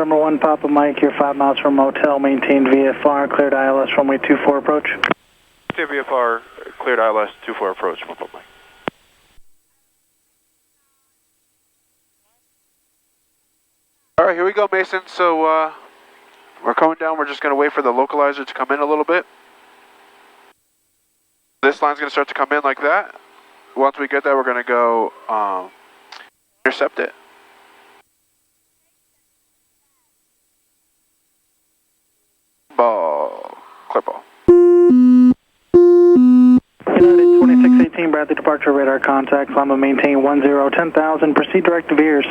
November 1 Papa Mike, you're 5 miles from motel, maintained VFR, cleared ILS runway 24 approach. VFR, cleared ILS 24 approach, Papa Mike. Alright, here we go, Mason. So, we're coming down. We're just going to wait for the localizer to come in a little bit. This line's going to start to come in like that. Once we get that, we're going to go intercept it. Ball. Clear ball. United 2618, Bradley departure radar contact. Lima maintain 10, proceed direct to Veers.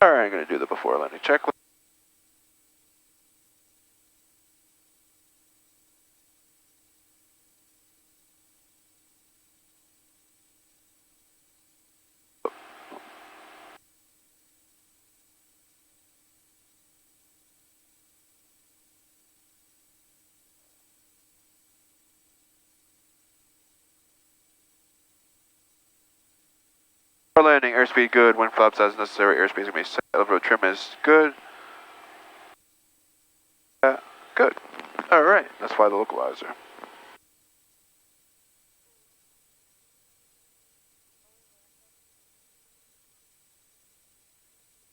Alright, I'm going to do the before landing checklist. Before landing, airspeed good, wind flaps as necessary, airspeed is going to be set, elevator trim is good. Good. Alright, let's fly the localizer.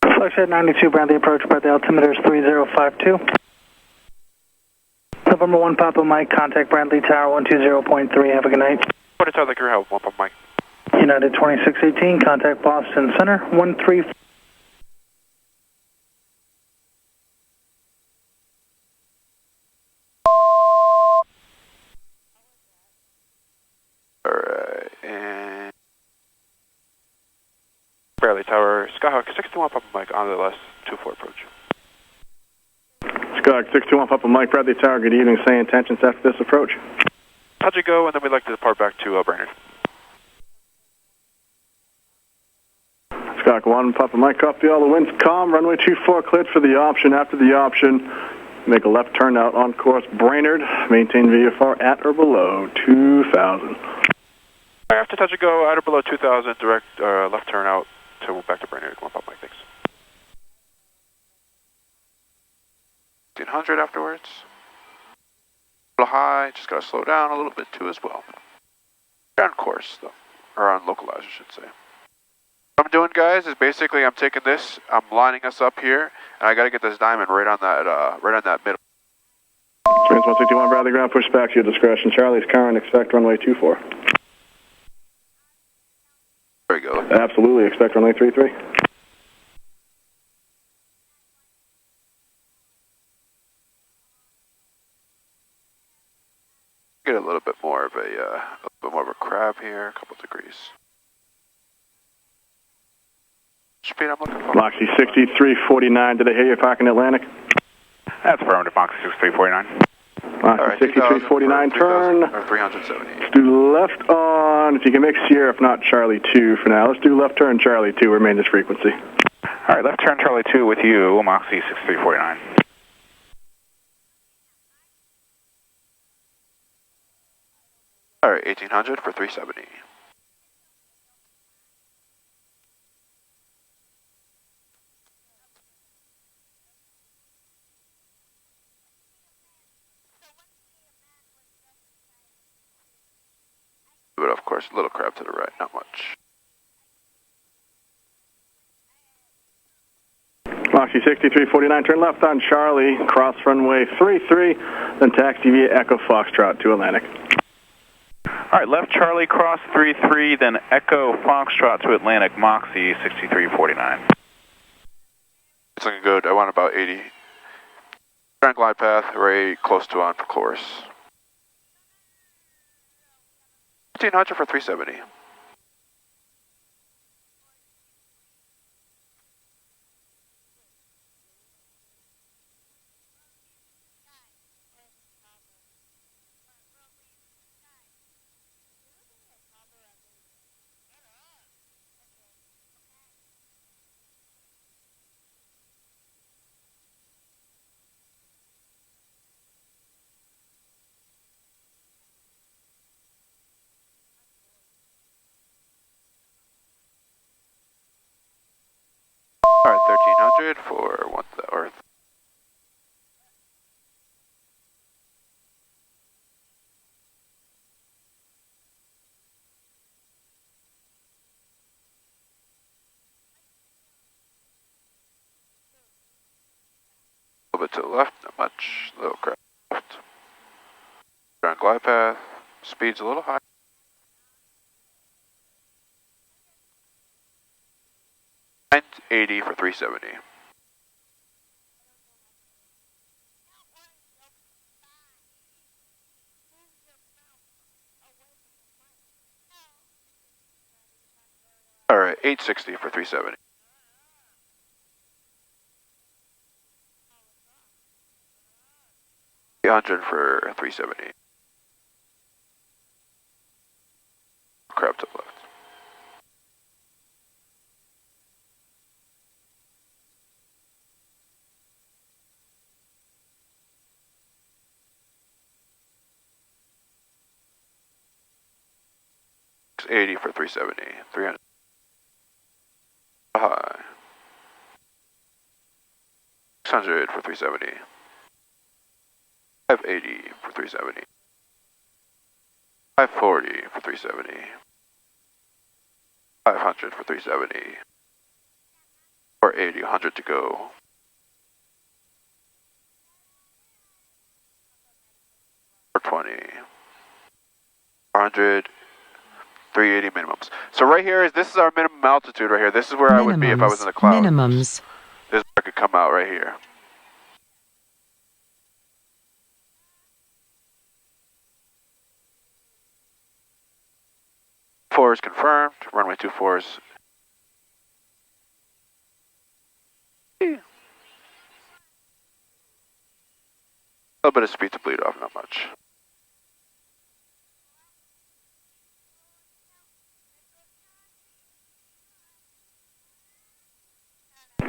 Fluxhead 92, Bradley approach by the altimeter is 3052. November 1 Papa Mike, contact Bradley Tower 120.3, have a good night. What is out like your help, Papa Mike? United 2618, contact Boston Center 13. Alright, and Bradley Tower, Skyhawk 61 Papa Mike on the last 24 approach. Skyhawk 621 Papa Mike, Bradley Tower, good evening, say intentions after this approach. How'd you go, and then we'd like to depart back to Brainerd. Skyhawk 1 Papa Mike, copy all the winds calm, runway 24 cleared for the option. After the option, make a left turn out on course Brainerd, maintain VFR at or below 2000. After touch and go, at or below 2000, direct left turn out to back to Brainerd. Come on, Papa Mike, thanks. 1500 afterwards. A little high, just gotta slow down a little bit too as well. On course though, or on localizer, I should say. What I'm doing, guys, is basically I'm taking this, I'm lining us up here, and I gotta get this diamond right on that middle. Trans 161 Bradley ground, push back to your discretion. Charlie's current, expect runway 24. There we go. Absolutely, expect runway 33. Get a little bit more of a crab here, a couple degrees. Speed I'm looking for. Moxie 6349, did I hear you parking Atlantic? That's affirmative, Moxie 6349. Moxie 6349, turn. 370. Do left on, if you can make Sierra, if not Charlie 2 for now. Let's do left turn Charlie 2, remain this frequency. Alright, left turn Charlie 2 with you, Moxie 6349. Alright, 1800 for 370. But of course, a little crab to the right, not much. Moxie 6349, turn left on Charlie, cross runway 33, then taxi via Echo Foxtrot to Atlantic. Alright, left Charlie, cross 33, then Echo Foxtrot to Atlantic, Moxie 6349. It's looking good. I want about 80. Turn glide path, very close to on for course. 1500 for 370. 600 for 1 or a little bit to the left, not much, little craft left. On glide path, speed's a little high. And 80 for 370. Alright, 860 for 370. $800 for 370. Crab to the left. $80 for 370. 300. High. 600 for 370. 580 for 370. 540 for 370. 500 for 370. 480, 100 to go. 420. 400. 380 minimums. So right here this is our minimum altitude right here. This is where I would be if I was in the clouds. Minimums. This is where I could come out right here. Four is confirmed. Runway 24 is. A little bit of speed to bleed off, not much.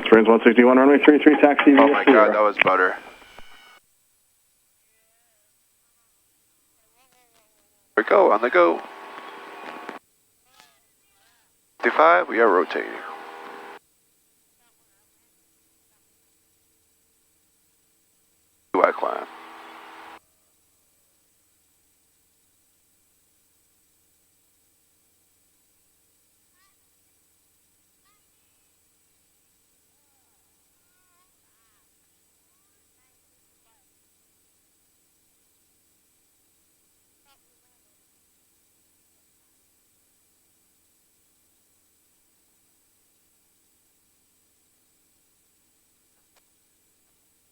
Springs 161, runway 33, taxi. Oh my god, that was butter. Here we go, on the go. 55, we are rotating. UI climb.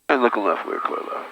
And looking left, we're clear left.